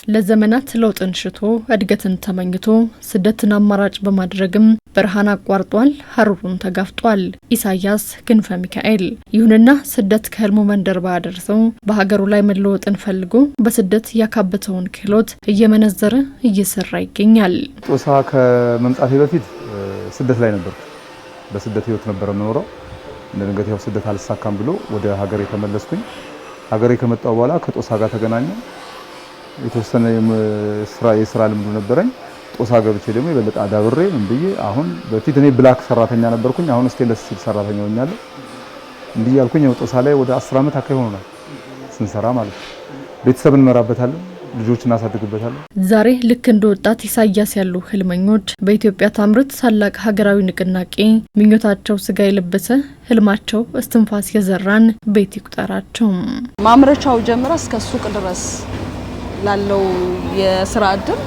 ለዘመናት ለውጥን ሽቶ እድገትን ተመኝቶ ስደትን አማራጭ በማድረግም በረሃን አቋርጧል፣ ሀሩሩን ተጋፍጧል ኢሳያስ ክንፈ ሚካኤል። ይሁንና ስደት ከህልሙ መንደር ባያደርሰው በሀገሩ ላይ መለወጥን ፈልጎ በስደት ያካበተውን ክህሎት እየመነዘረ እየሰራ ይገኛል። ጦሳ ከመምጣቴ በፊት ስደት ላይ ነበር። በስደት ህይወት ነበር የምኖረው። እንደነገት ያው ስደት አልሳካም ብሎ ወደ ሀገሬ ተመለስኩኝ። ሀገሬ ከመጣው በኋላ ከጦሳ ጋር ተገናኘ። የተወሰነ የስራ ልምዱ ነበረኝ። ጦሳ ገብቼ ደግሞ የበለጠ አዳብሬ ምን ብዬ አሁን በፊት እኔ ብላክ ሰራተኛ ነበርኩኝ። አሁን ስቴንለስ ስቲል ሰራተኛ ሆኛለሁ። እንዲህ ያልኩኝ ያው ጦሳ ላይ ወደ 10 ዓመት አካባቢ ሆኗል ስንሰራ ማለት ነው። ቤተሰብ እንመራበታለን፣ ልጆችን እናሳድግበታለን። ዛሬ ልክ እንደ ወጣት ኢሳያስ ያሉ ህልመኞች በኢትዮጵያ ታምርት ታላቅ ሀገራዊ ንቅናቄ ምኞታቸው ስጋ የለበሰ ህልማቸው እስትንፋስ የዘራን ቤት ይቁጠራቸው። ማምረቻው ጀምሮ እስከ ሱቅ ድረስ ላለው የስራ እድል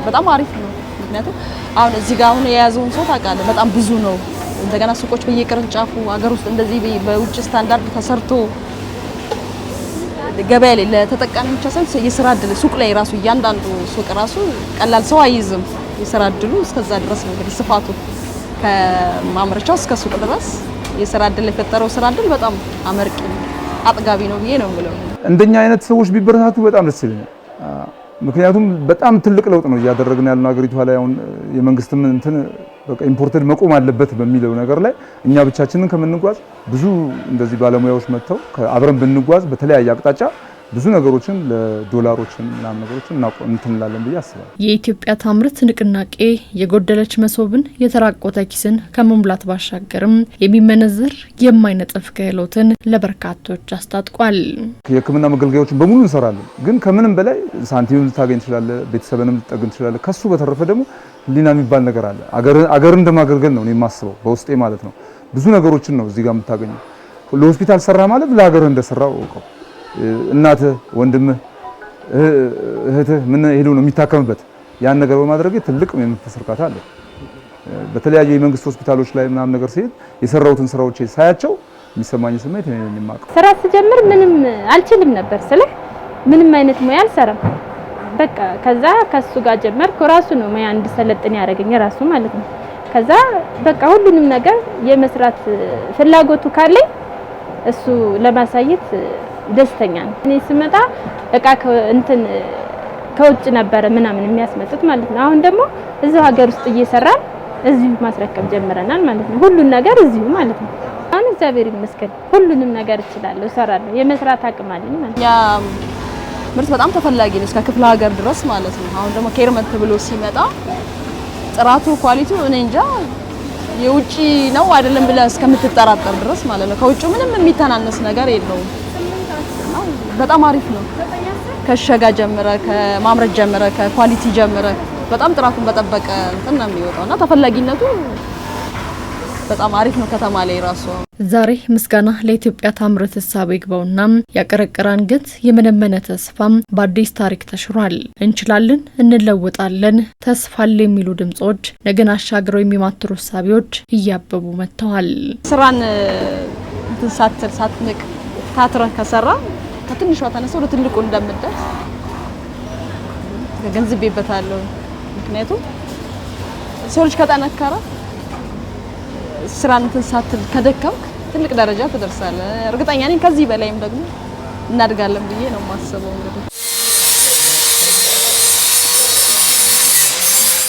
በጣም አሪፍ ነው። ምክንያቱም አሁን እዚህ ጋር አሁን የያዘውን ሰው ታውቃለህ፣ በጣም ብዙ ነው። እንደገና ሱቆች በየቅርንጫፉ ሀገር ውስጥ እንደዚህ በውጭ ስታንዳርድ ተሰርቶ ገበያ ላይ ለተጠቃሚ ብቻ ሳይሆን የስራ እድል ሱቅ ላይ ራሱ እያንዳንዱ ሱቅ ራሱ ቀላል ሰው አይይዝም። የስራ እድሉ እስከዛ ድረስ ነው። እንግዲህ ስፋቱ ከማምረቻው እስከ ሱቅ ድረስ የስራ እድል የፈጠረው ስራ እድል በጣም አመርቂ አጥጋቢ ነው ብዬ ነው የምለው። እንደኛ አይነት ሰዎች ቢበረታቱ በጣም ደስ ይለኛል። ምክንያቱም በጣም ትልቅ ለውጥ ነው እያደረግን ያለው ሀገሪቷ ላይ። አሁን የመንግስትም እንትን በቃ ኢምፖርትድ መቆም አለበት በሚለው ነገር ላይ እኛ ብቻችንን ከምንጓዝ ብዙ እንደዚህ ባለሙያዎች መጥተው አብረን ብንጓዝ በተለያየ አቅጣጫ ብዙ ነገሮችን ለዶላሮችን እና ነገሮችን እንላለን ብዬ አስባለሁ። የኢትዮጵያ ታምርት ንቅናቄ የጎደለች መሶብን የተራቆተ ኪስን ከመሙላት ባሻገርም የሚመነዘር የማይነጥፍ ክህሎትን ለበርካቶች አስታጥቋል። የሕክምና መገልገያዎችን በሙሉ እንሰራለን፣ ግን ከምንም በላይ ሳንቲም ልታገኝ ትችላለህ፣ ቤተሰብንም ልትጠግን ትችላለህ። ከሱ በተረፈ ደግሞ ህሊና የሚባል ነገር አለ። አገርን እንደማገልገል ነው እኔ የማስበው በውስጤ ማለት ነው። ብዙ ነገሮችን ነው እዚህ ጋር የምታገኘው። ለሆስፒታል ሰራ ማለት ለሀገር እንደሰራው እውቀው እናትህ፣ ወንድምህ፣ እህትህ ምን ሄዶ ነው የሚታከምበት። ያን ነገር በማድረግ ትልቅ የመንፈስ እርካታ አለ። በተለያየ የመንግስት ሆስፒታሎች ላይ ምናምን ነገር ሲሄድ የሰራሁትን ስራዎች ሳያቸው የሚሰማኝ ስሜት እኔ ነኝ የማውቀው። ስራ ስጀምር ምንም አልችልም ነበር ስለ ምንም አይነት ሙያ አልሰራም። በቃ ከዛ ከሱ ጋር ጀመርኩ። ራሱ ነው ሙያ እንድሰለጥን ያደረገኝ ራሱ ማለት ነው። ከዛ በቃ ሁሉንም ነገር የመስራት ፍላጎቱ ካለኝ እሱ ለማሳየት ደስተኛ ነኝ። እኔ ስመጣ በቃ ከውጭ ነበረ ምናምን የሚያስመጡት ማለት ነው። አሁን ደግሞ እዛው ሀገር ውስጥ እየሰራን እዚሁ ማስረከብ ጀምረናል ማለት ነው። ሁሉን ነገር እዚሁ ማለት ነው። አሁን እግዚአብሔር ይመስገን ሁሉንም ነገር እችላለሁ፣ እሰራለሁ፣ የመስራት አቅም አለኝ ማለት ነው። ያ ምርት በጣም ተፈላጊ ነው እስከ ክፍለ ሀገር ድረስ ማለት ነው። አሁን ደግሞ ኬርመንት ብሎ ሲመጣ ጥራቱ ኳሊቲው እኔ እንጃ የውጪ ነው አይደለም ብለህ እስከምትጠራጠር ድረስ ማለት ነው። ከውጪ ምንም የሚተናነስ ነገር የለውም። በጣም አሪፍ ነው። ከሸጋ ጀምረ ከማምረት ጀምረ ከኳሊቲ ጀምረ በጣም ጥራቱን በጠበቀ እንትን ነው የሚወጣውና ተፈላጊነቱ በጣም አሪፍ ነው። ከተማ ላይ ራሱ ዛሬ ምስጋና ለኢትዮጵያ ታምርት እሳቤ ይግባውና ያቀረቀረ አንገት የመነመነ ተስፋም በአዲስ ታሪክ ተሽሯል። እንችላለን፣ እንለወጣለን፣ ተስፋል የሚሉ ድምጾች ነገን አሻግረው የሚማትሩ እሳቤዎች እያበቡ መጥተዋል። ስራን ሳትንቅ ታትረህ ከሰራ ከትንሿ ተነስቶ ወደ ትልቁ እንደምደርስ ተገንዝቤበታለሁ። ምክንያቱም ሰው ልጅ ከጠነከረ ስራን ሳትል ከደከምክ ትልቅ ደረጃ ትደርሳለህ። እርግጠኛ ነኝ ከዚህ በላይም ደግሞ እናድጋለን ብዬ ነው የማስበው እንግዲህ